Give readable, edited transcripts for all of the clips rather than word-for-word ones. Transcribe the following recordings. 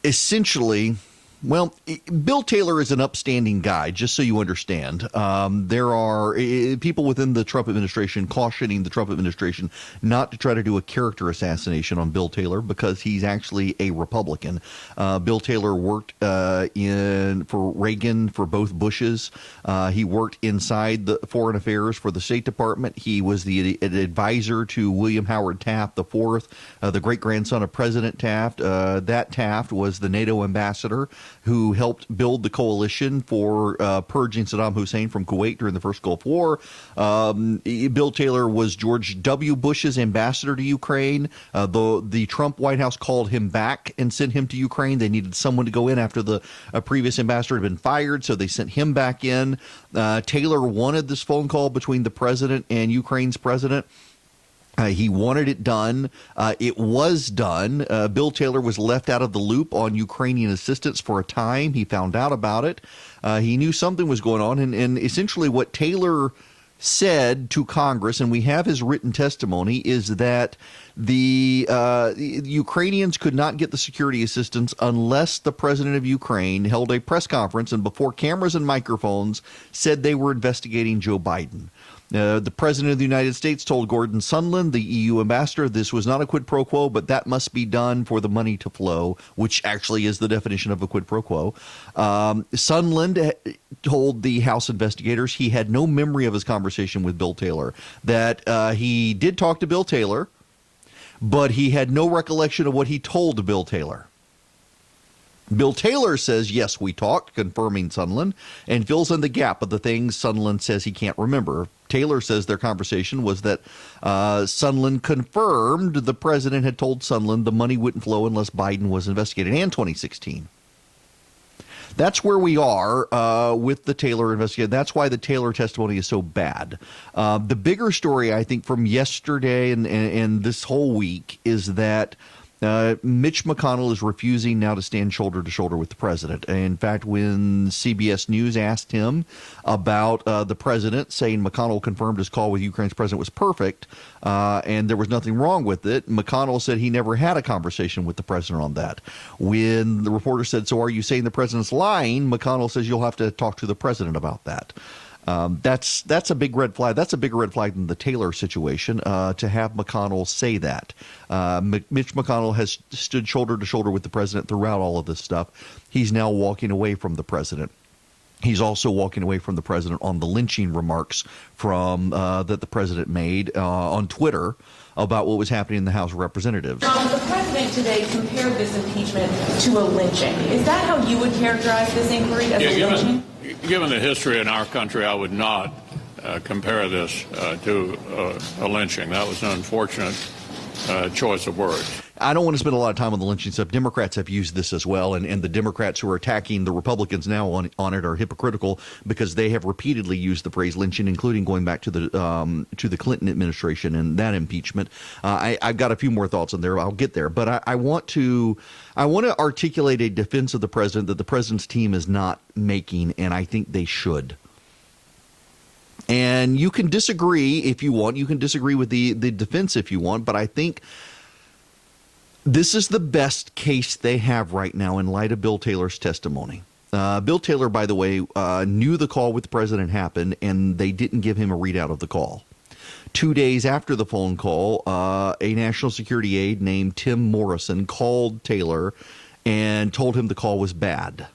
essentially, well, Bill Taylor is an upstanding guy, just so you understand. There are people within the Trump administration cautioning the Trump administration not to try to do a character assassination on Bill Taylor because he's actually a Republican. Bill Taylor worked for Reagan, for both Bushes. He worked inside the foreign affairs for the State Department. He was an advisor to William Howard Taft IV, the great-grandson of President Taft. That Taft was the NATO ambassador who helped build the coalition for purging Saddam Hussein from Kuwait during the first Gulf War. Bill Taylor was George W. Bush's ambassador to Ukraine. The Trump White House called him back and sent him to Ukraine. They needed someone to go in after the previous ambassador had been fired, so they sent him back in. Taylor wanted this phone call between the president and Ukraine's president. He wanted it done. It was done. Bill Taylor was left out of the loop on Ukrainian assistance for a time. He found out about it. He knew something was going on. And essentially what Taylor said to Congress, and we have his written testimony, is that the Ukrainians could not get the security assistance unless the president of Ukraine held a press conference and before cameras and microphones said they were investigating Joe Biden. The president of the United States told Gordon Sondland, the EU ambassador, this was not a quid pro quo, but that must be done for the money to flow, which actually is the definition of a quid pro quo. Sondland told the House investigators he had no memory of his conversation with Bill Taylor, that he did talk to Bill Taylor, but he had no recollection of what he told Bill Taylor. Bill Taylor says, yes, we talked, confirming Sondland, and fills in the gap of the things Sondland says he can't remember. Taylor says their conversation was that Sondland confirmed the president had told Sondland the money wouldn't flow unless Biden was investigated, and 2016. That's where we are with the Taylor investigation. That's why the Taylor testimony is so bad. The bigger story, I think, from yesterday and this whole week is that Mitch McConnell is refusing now to stand shoulder to shoulder with the president. In fact, when CBS News asked him about the president, saying McConnell confirmed his call with Ukraine's president was perfect and there was nothing wrong with it, McConnell said he never had a conversation with the president on that. When the reporter said, so are you saying the president's lying? McConnell says you'll have to talk to the president about that. That's a big red flag. That's a bigger red flag than the Taylor situation, to have McConnell say that. Mitch McConnell has stood shoulder to shoulder with the president throughout all of this stuff. He's now walking away from the president. He's also walking away from the president on the lynching remarks from that the president made on Twitter about what was happening in the House of Representatives. The president today compared this impeachment to a lynching. Is that how you would characterize this inquiry as a lynching? Given the history in our country, I would not compare this to a lynching. That was an unfortunate choice of words. I don't want to spend a lot of time on the lynching stuff. Democrats have used this as well, and the Democrats who are attacking the Republicans now on it are hypocritical because they have repeatedly used the phrase lynching, including going back to the Clinton administration and that impeachment. I've got a few more thoughts on there. I'll get there, but I want to articulate a defense of the president that the president's team is not making, and I think they should. And you can disagree if you want. You can disagree with the defense if you want, but I think this is the best case they have right now in light of Bill Taylor's testimony. Bill Taylor, by the way, knew the call with the president happened, and they didn't give him a readout of the call. 2 days after the phone call, a national security aide named Tim Morrison called Taylor and told him the call was bad,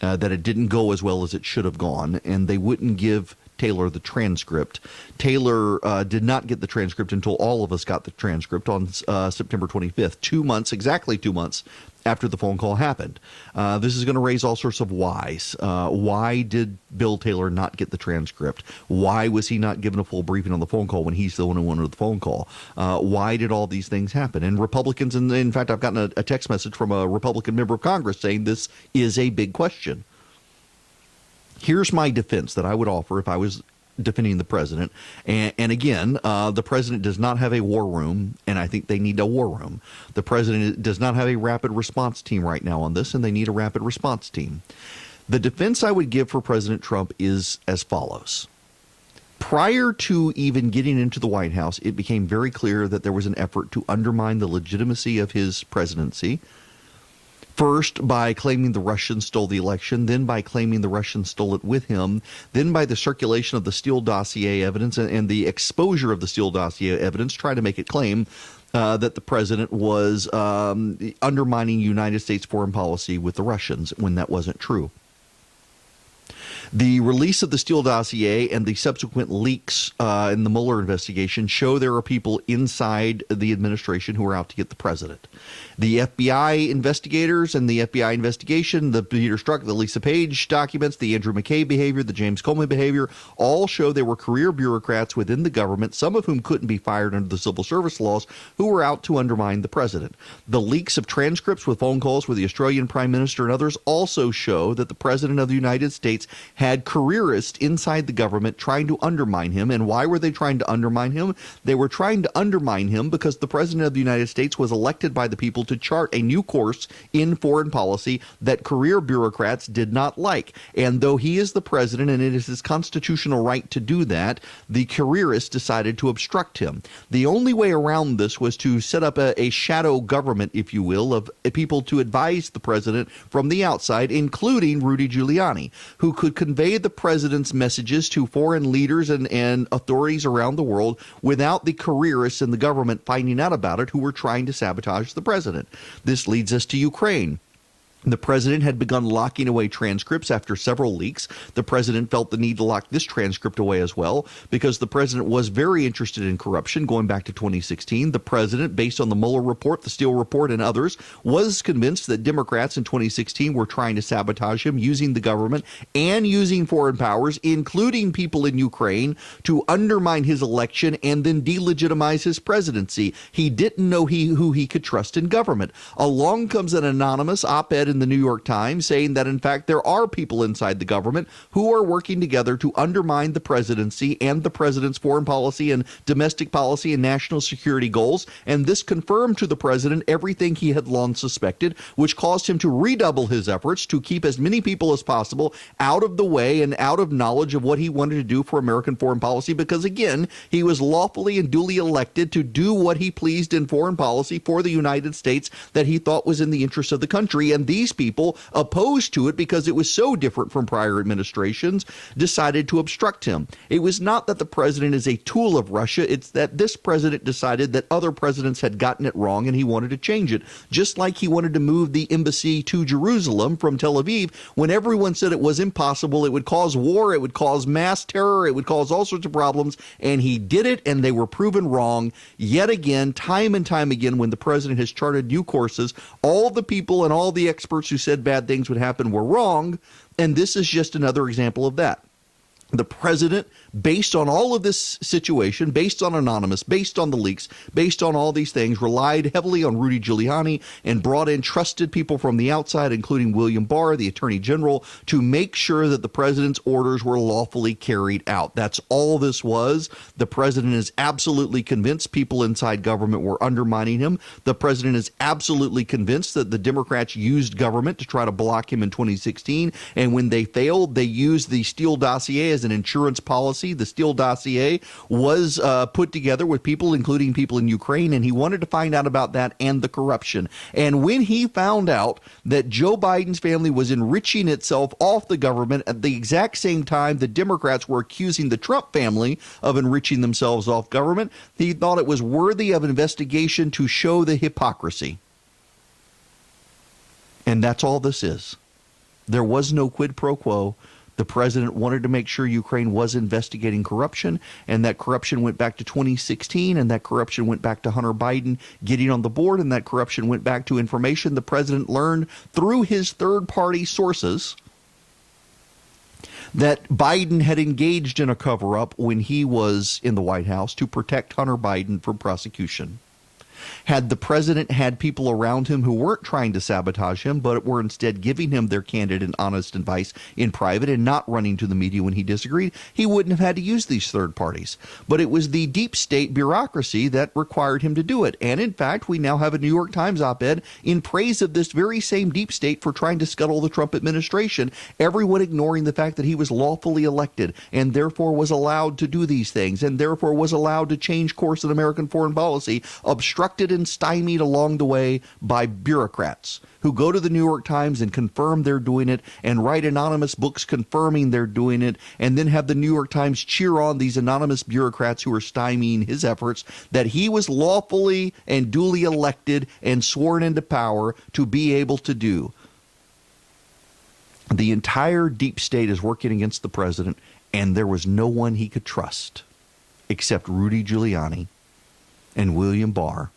that it didn't go as well as it should have gone, and they wouldn't give Taylor the transcript. Taylor did not get the transcript until all of us got the transcript on September 25th, exactly 2 months after the phone call happened. This is going to raise all sorts of whys. Why did Bill Taylor not get the transcript? Why was he not given a full briefing on the phone call when he's the one who wanted the phone call? Why did all these things happen? And Republicans, and in fact, I've gotten a text message from a Republican member of Congress saying this is a big question. Here's my defense that I would offer if I was defending the president. And again, the president does not have a war room, and I think they need a war room. The president does not have a rapid response team right now on this, and they need a rapid response team. The defense I would give for President Trump is as follows. Prior to even getting into the White House, it became very clear that there was an effort to undermine the legitimacy of his presidency. First, by claiming the Russians stole the election, then by claiming the Russians stole it with him, then by the circulation of the Steele dossier evidence and the exposure of the Steele dossier evidence, trying to make it claim that the president was undermining United States foreign policy with the Russians when that wasn't true. The release of the Steele dossier and the subsequent leaks in the Mueller investigation show there are people inside the administration who are out to get the president. The FBI investigators and the FBI investigation, the Peter Strzok, the Lisa Page documents, the Andrew McCabe behavior, the James Comey behavior, all show there were career bureaucrats within the government, some of whom couldn't be fired under the civil service laws, who were out to undermine the president. The leaks of transcripts with phone calls with the Australian Prime Minister and others also show that the President of the United States had careerists inside the government trying to undermine him. And why were they trying to undermine him? They were trying to undermine him because the President of the United States was elected by the people to chart a new course in foreign policy that career bureaucrats did not like. And though he is the president and it is his constitutional right to do that, the careerists decided to obstruct him. The only way around this was to set up a shadow government, if you will, of people to advise the president from the outside, including Rudy Giuliani, who could convey the president's messages to foreign leaders and authorities around the world without the careerists in the government finding out about it who were trying to sabotage the president. This leads us to Ukraine. The president had begun locking away transcripts after several leaks. The president felt the need to lock this transcript away as well because the president was very interested in corruption going back to 2016. The president, based on the Mueller report, the Steele report, and others, was convinced that Democrats in 2016 were trying to sabotage him using the government and using foreign powers, including people in Ukraine, to undermine his election and then delegitimize his presidency. He didn't know who he could trust in government. Along comes an anonymous op-ed in the New York Times saying that, in fact, there are people inside the government who are working together to undermine the presidency and the president's foreign policy and domestic policy and national security goals. And this confirmed to the president everything he had long suspected, which caused him to redouble his efforts to keep as many people as possible out of the way and out of knowledge of what he wanted to do for American foreign policy, because, again, he was lawfully and duly elected to do what he pleased in foreign policy for the United States that he thought was in the interest of the country. And these people, opposed to it because it was so different from prior administrations, decided to obstruct him. It was not that the president is a tool of Russia. It's that this president decided that other presidents had gotten it wrong and he wanted to change it. Just like he wanted to move the embassy to Jerusalem from Tel Aviv when everyone said it was impossible, it would cause war, it would cause mass terror, it would cause all sorts of problems. And he did it, and they were proven wrong yet again, time and time again. When the president has charted new courses, all the people and all the experts who said bad things would happen were wrong, and this is just another example of that. The president, based on all of this situation, based on Anonymous, based on the leaks, based on all these things, relied heavily on Rudy Giuliani and brought in trusted people from the outside, including William Barr, the Attorney General, to make sure that the president's orders were lawfully carried out. That's all this was. The president is absolutely convinced people inside government were undermining him. The president is absolutely convinced that the Democrats used government to try to block him in 2016, and when they failed, they used the Steele dossier as an insurance policy. The Steele dossier was put together with people, including people in Ukraine, and he wanted to find out about that and the corruption. And when he found out that Joe Biden's family was enriching itself off the government at the exact same time the Democrats were accusing the Trump family of enriching themselves off government, he thought it was worthy of investigation to show the hypocrisy. And that's all this is. There was no quid pro quo. The president wanted to make sure Ukraine was investigating corruption, and that corruption went back to 2016, and that corruption went back to Hunter Biden getting on the board, and that corruption went back to information the president learned through his third-party sources that Biden had engaged in a cover-up when he was in the White House to protect Hunter Biden from prosecution. Had the president had people around him who weren't trying to sabotage him, but were instead giving him their candid and honest advice in private and not running to the media when he disagreed, he wouldn't have had to use these third parties. But it was the deep state bureaucracy that required him to do it. And in fact, we now have a New York Times op-ed in praise of this very same deep state for trying to scuttle the Trump administration, everyone ignoring the fact that he was lawfully elected and therefore was allowed to do these things and therefore was allowed to change course in American foreign policy, obstructed and stymied along the way by bureaucrats who go to the New York Times and confirm they're doing it and write anonymous books confirming they're doing it, and then have the New York Times cheer on these anonymous bureaucrats who are stymieing his efforts, that he was lawfully and duly elected and sworn into power to be able to do. The entire deep state is working against the president, and there was no one he could trust except Rudy Giuliani and William Barr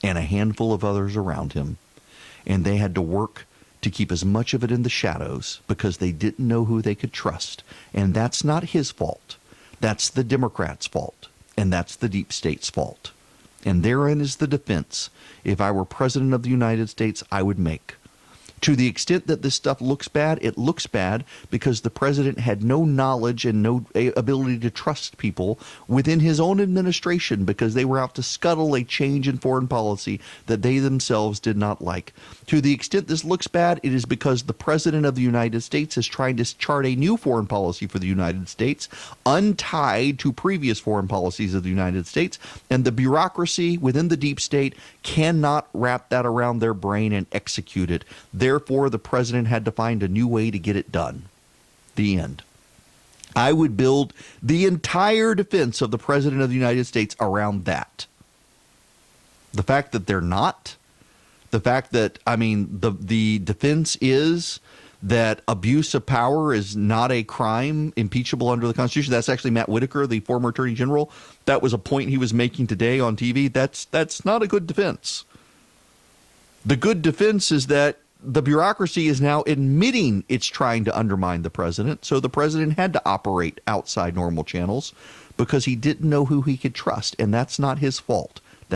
and a handful of others around him. And they had to work to keep as much of it in the shadows because they didn't know who they could trust. And that's not his fault. That's the Democrats' fault. And that's the deep state's fault. And therein is the defense, if I were president of the United States, I would make. To the extent that this stuff looks bad, it looks bad because the president had no knowledge and no ability to trust people within his own administration because they were out to scuttle a change in foreign policy that they themselves did not like. To the extent this looks bad, it is because the president of the United States is trying to chart a new foreign policy for the United States, untied to previous foreign policies of the United States, and the bureaucracy within the deep state cannot wrap that around their brain and execute it. Therefore, the president had to find a new way to get it done. The end. I would build the entire defense of the president of the United States around that. The fact that they're not, the fact that, the defense is that abuse of power is not a crime impeachable under the Constitution. That's actually Matt Whitaker, the former Attorney General. That was a point he was making today on TV. That's not a good defense. The good defense is that the bureaucracy is now admitting it's trying to undermine the president, so the president had to operate outside normal channels because he didn't know who he could trust, and that's not his fault.